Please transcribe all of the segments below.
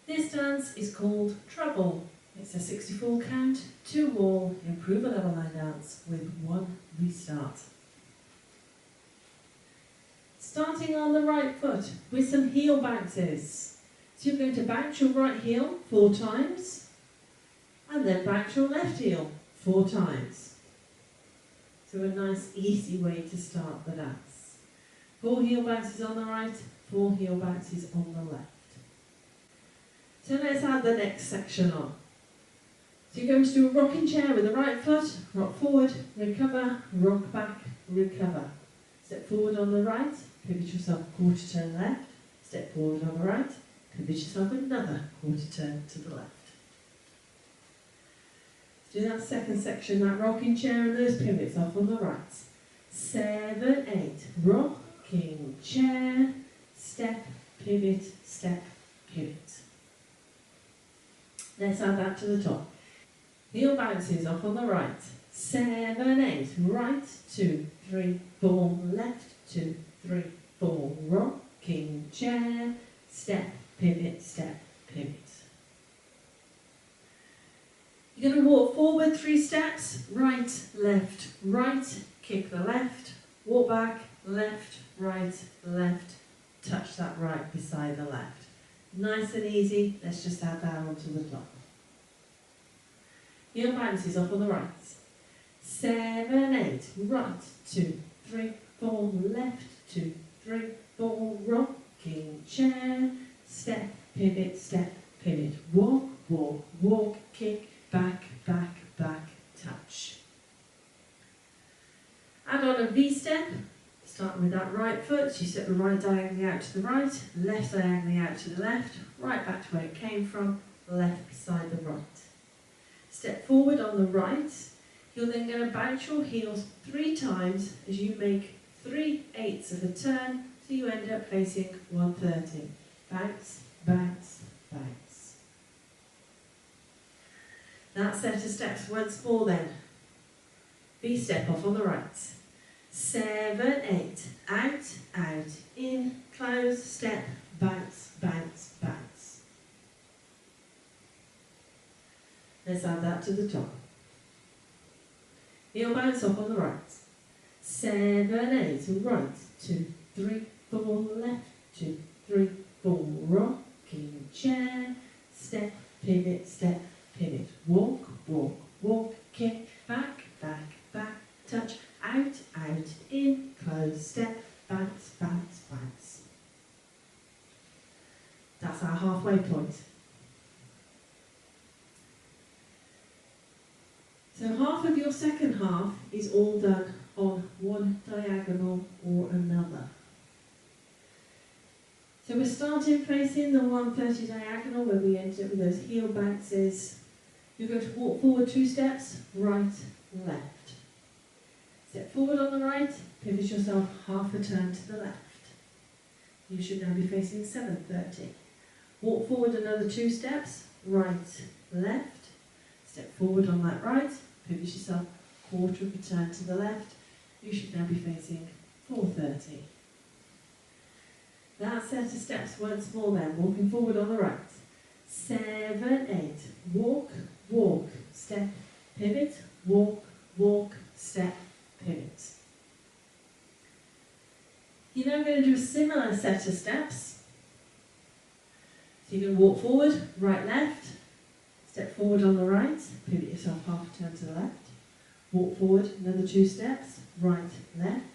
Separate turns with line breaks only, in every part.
This dance is called treble. It's a 64 count, 2 wall, improve a level line dance with 1 restart. Starting on the right foot with some heel bounces. So you're going to bounce your right heel 4 times and then bounce your left heel 4 times. So a nice easy way to start the dance. 4 heel bounces on the right, 4 heel bounces on the left. So let's add the next section on. So you're going to do a rocking chair with the right foot, rock forward, recover, rock back, recover. Step forward on the right, pivot yourself quarter turn left, step forward on the right, pivot yourself another quarter turn to the left. Do that second section, that rocking chair and those pivots off on the right. 7, 8, rocking chair, step, pivot, step, pivot. Let's add that to the top. Heel bounces off on the right. 7, 8, right, 2, 3, 4, left, 2, 3, 4, rocking chair, step, pivot, pivot. You're going to walk forward 3 steps, right, kick the left, walk back, left, touch that right beside the left. Nice and easy, let's just add that onto the top. Heel bounces off on the right. 7, 8, right, 2, 3, 4, left, 2, 3, 4, rocking chair, step, pivot, walk, walk, walk, kick, back, touch. Add on a V-step, starting with that right foot, you step the right diagonally out to the right, left diagonally out to the left, right back to where it came from, left beside the right. Step forward on the right, you're then going to bounce your heels 3 times as you make 3/8 of a turn, so you end up facing 130. Bounce, bounce, bounce. That set of steps once more then. V-step off on the right. 7, 8, out, in, close, step, bounce, bounce, bounce. Let's add that to the top. Heel bounce off on the right. 7, 8, right, 2, 3, 4, left, 2, 3, 4, rocking chair, step, pivot, walk, walk, walk, kick, back, touch, out, in, close, step, bounce, bounce, bounce. That's our halfway point. So half of your second half is all done on one diagonal or another. So we're starting facing the 130 diagonal where we ended up with those heel bounces. You're going to walk forward 2 steps, right, left. Step forward on the right, pivot yourself half a turn to the left. You should now be facing 730. Walk forward another 2 steps, right, left. Step forward on that right, pivot yourself quarter of a turn to the left. You should now be facing 430. That set of steps once more then, walking forward on the right. 7, 8, walk, walk, step, pivot, walk, walk, step, pivot. You're now going to do a similar set of steps. So you're going to walk forward, right, left, step forward on the right, pivot yourself half a turn to the left, walk forward another 2 steps, right, left,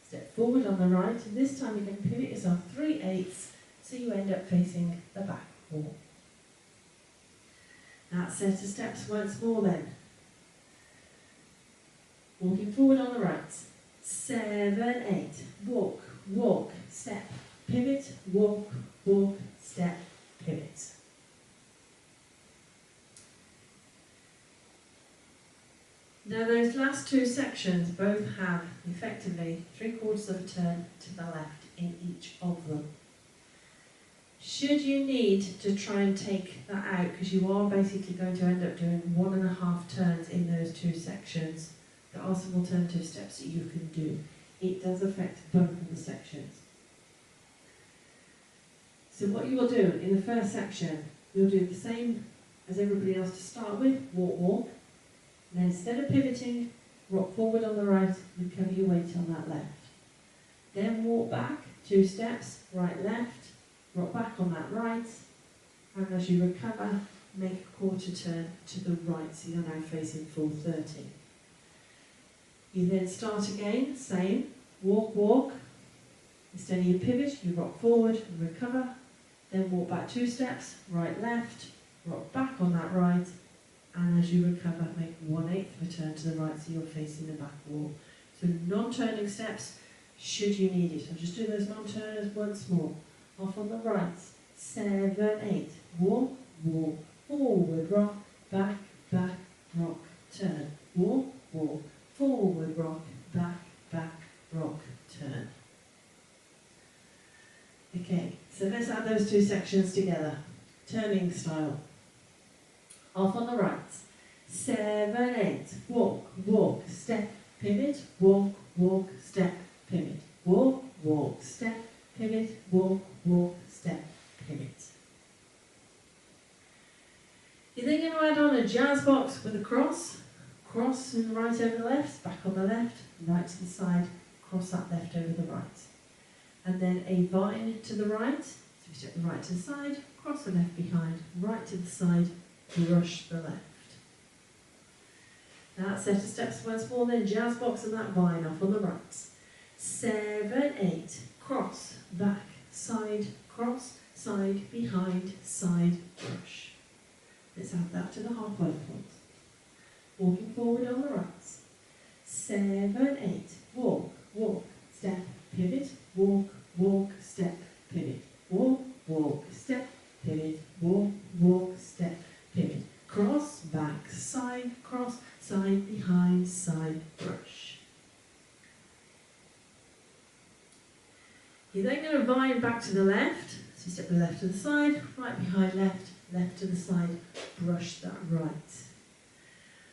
step forward on the right, and this time you can pivot yourself 3/8 so you end up facing the back wall. That set of steps once more then. Walking forward on the right, 7, 8, walk, walk, step, pivot, walk, walk, step, pivot. Now those last 2 sections both have effectively 3/4 of a turn to the left in each of them. Should you need to try and take that out, because you are basically going to end up doing 1.5 turns in those 2 sections, there are some alternative steps that you can do. It does affect both of the sections. So what you will do in the first section, You'll do the same as everybody else to start with, walk, walk. And then instead of pivoting, rock forward on the right, recover your weight on that left. Then walk back, 2 steps, right, left, rock back on that right, and as you recover, make a quarter turn to the right, so you're now facing full 30. You then start again, same, walk, walk. Instead of your pivot, you rock forward and recover, then walk back 2 steps, right, left, rock back on that right, and as you recover, make 1/8 of a turn to the right, so you're facing the back wall. So non-turning steps, should you need it. I'll just do those non-turners once more. Off on the right, 7, 8, walk, walk, forward, rock, back, back, rock, turn, walk, walk, forward, rock, back, back, rock, turn. Okay, so let's add those 2 sections together. Turning style. Off on the right, 7, 8, walk, walk, step, pivot, walk, walk, step, pivot, walk, walk, step, pivot, walk, walk, step, pivot. You're then going to add on a jazz box with a cross and right over the left, back on the left, right to the side, cross that left over the right. And then a vine to the right, so we step the right to the side, cross the left behind, right to the side, brush the left. That set of steps once more, then jazz box and that vine off on the right. 7, 8, cross, back, side, cross, side, behind, side, brush. Let's add that to the halfway point. Walking forward on the right. 7, 8, walk, walk, step, pivot, walk, walk, step, pivot, walk, walk, step, pivot, walk, walk, step, pivot. Cross, back, side, cross, side, behind, side, brush. You're then going to vine back to the left. So you step the left to the side, right behind left, left to the side, brush that right.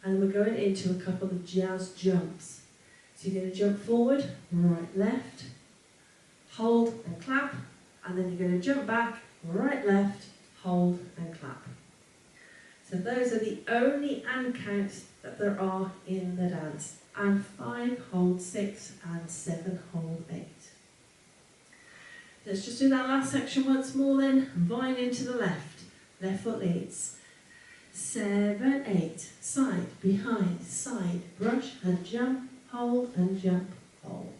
And we're going into a couple of jazz jumps. So you're going to jump forward, right, left, hold and clap, and then you're going to jump back, right, left, hold and clap. So those are the only and counts that there are in the dance. And 5, hold 6, and 7, hold 8. Let's just do that last section once more then. Vine into the left. Left foot leads. 7, 8, side, behind, side, brush and jump, hold and jump, hold.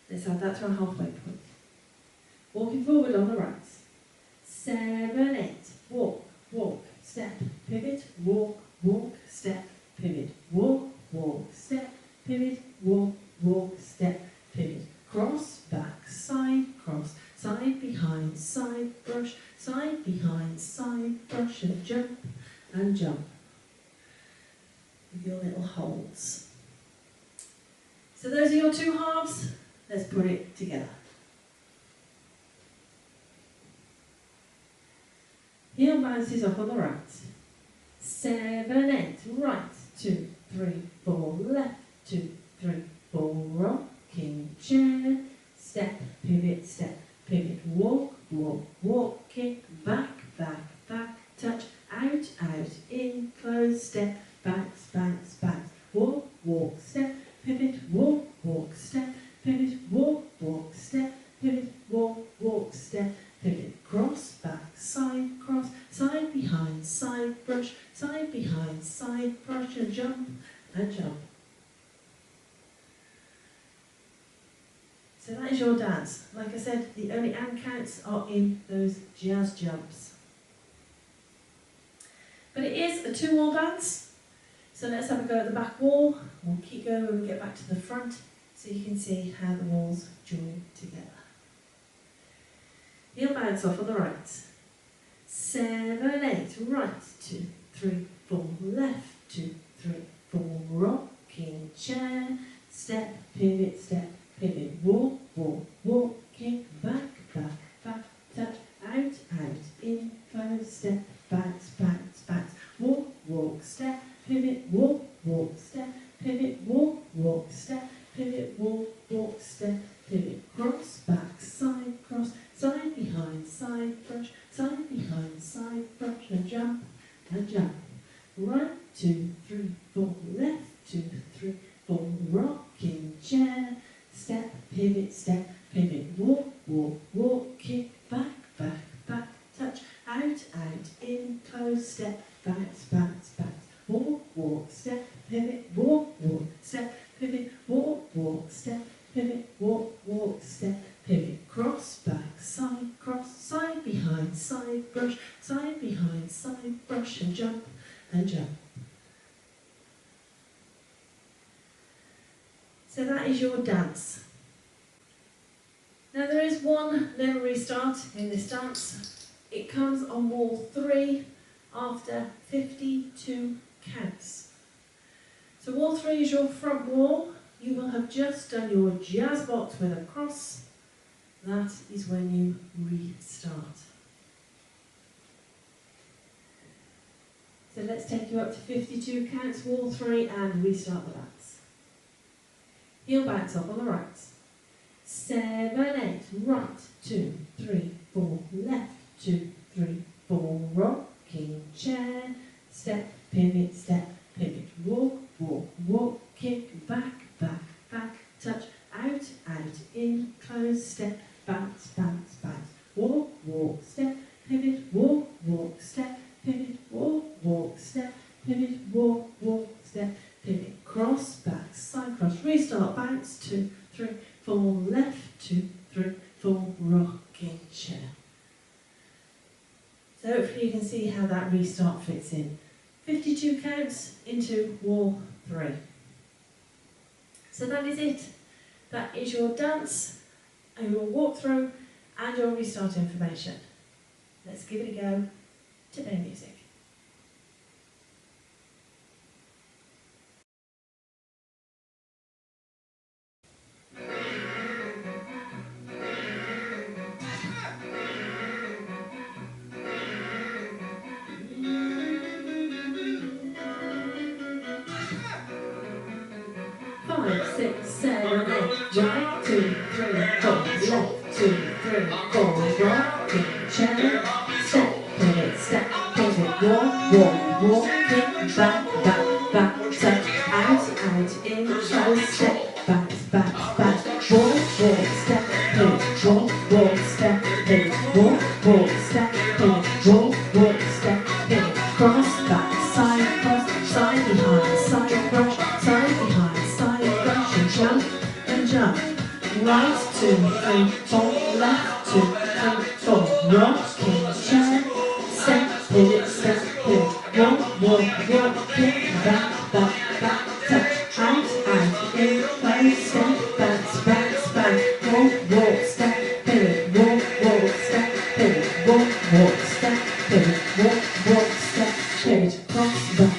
Let's add that to our halfway point. Walking forward on the right. 7, 8, walk, walk, step, pivot, walk, walk, step, pivot, walk, walk, step, pivot, walk, walk, step, pivot. Cross, back, side, cross, side, behind, side, brush, side, behind, side, brush, and jump, with your little holds. So those are your 2 halves. Let's put it together. Heel bounces up on the right. 7, 8, right, 2, 3, 4, left, 2, 3, 4, rocking chair, step, pivot, walk, walk, walk, kick, back, back, back, touch, out, out, in, close, step, bounce, bounce, bounce, walk, walk, step, pivot, walk, walk, step, pivot, walk, walk, step, pivot, walk, walk, step, pivot, cross, back, side, cross, side, behind, side, brush, side, behind, side, brush, and jump, and jump. So that is your dance. Like I said, the only and counts are in those jazz jumps. But it is a 2-wall dance. So let's have a go at the back wall. We'll keep going when we get back to the front so you can see how the walls join together. Heel bounce off on the right. 7, 8, right, 2, 3, 4, left, 2, 3, 4, rocking chair, step, pivot, walk, walk, walk, kick, back, back, back, touch, out, out, in, close, step, bounce, bounce, bounce, walk, walk, step, pivot, walk, walk, step, pivot, walk, walk, step, pivot, walk, walk, step, pivot, cross, back, side, cross, side, behind, side, pivot, step, pivot, walk, walk, walk, kick, back, back, back, touch, out, out, in, close, step, bounce, bounce, bounce, walk, walk, step, pivot, walk, walk, step, pivot, walk, walk, step, pivot, walk, walk, step, pivot, cross, back, side, behind, side, brush, side, behind, side, brush, and jump, and jump. So that is your dance. Now there is one little restart in this dance. It comes on wall 3 after 52 counts. So wall 3 is your front wall. You will have just done your jazz box with a cross. That is when you restart. So let's take you up to 52 counts, wall 3, and restart the dance. Heel bounce up on the right. 7, 8, right, 2, 3, 4, left, 2, 3, 4, rocking chair, step, pivot, walk, walk, walk, kick, back, back, back, touch, out, out, in, close, step, bounce, bounce, bounce, walk, walk, step, pivot, walk, walk, step, pivot, walk, walk, step, pivot, walk, walk, step, pivot, cross, back, side cross, restart, bounce, 2, 3, 4, left, 2, 3, 4, rocking chair. So hopefully you can see how that restart fits in. 52 counts into wall 3. So that is it. That is your dance and your walkthrough and your restart information. Let's give it a go to their music. Five, 6, 7, 8, right, 2, 3, 4, left, 2, 3, 4, rocking chair, step, pivot, walk, walk, walk, kick, back, back, back, touch, out, in, close, step, bounce, bounce, bounce, walk, step, pivot, walk, step, pivot, walk, step, pivot, walk, step, pivot, cross, back, side, behind, side, brush, side, behind, side, brush, and jump, right, 2, 3, 4, left, 2, 3, 4, rocking chair, step, pivot, walk, kick, back, touch, out, in, close, step, bounce, walk, step, pivot, walk, step, pivot, walk, step, pivot, walk, step, pivot, cross, back,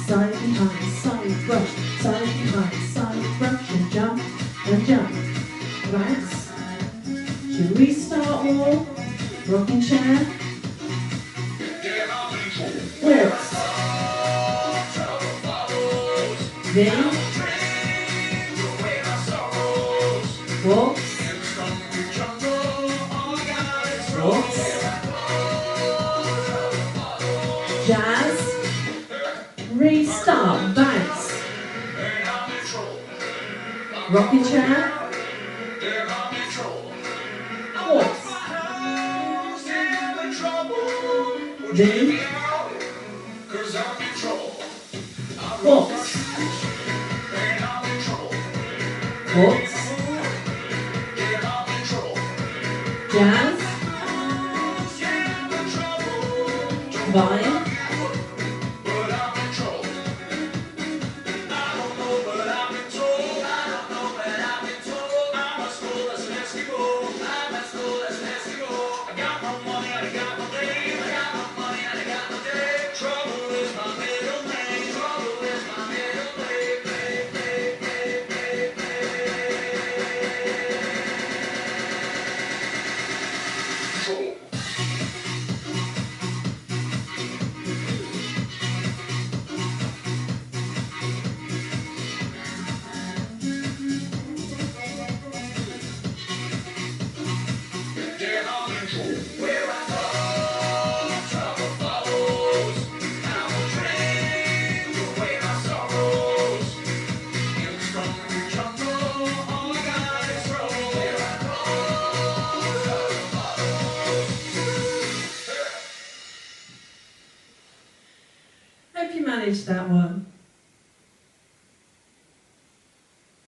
side, behind, side, brush, side, behind, side, brush, and jump, right, to restart wall, rocking chair, walks, then, walks, jazz, restart, bounce, rocking chair, walks, then, walks, jazz, vine, hope you managed that one.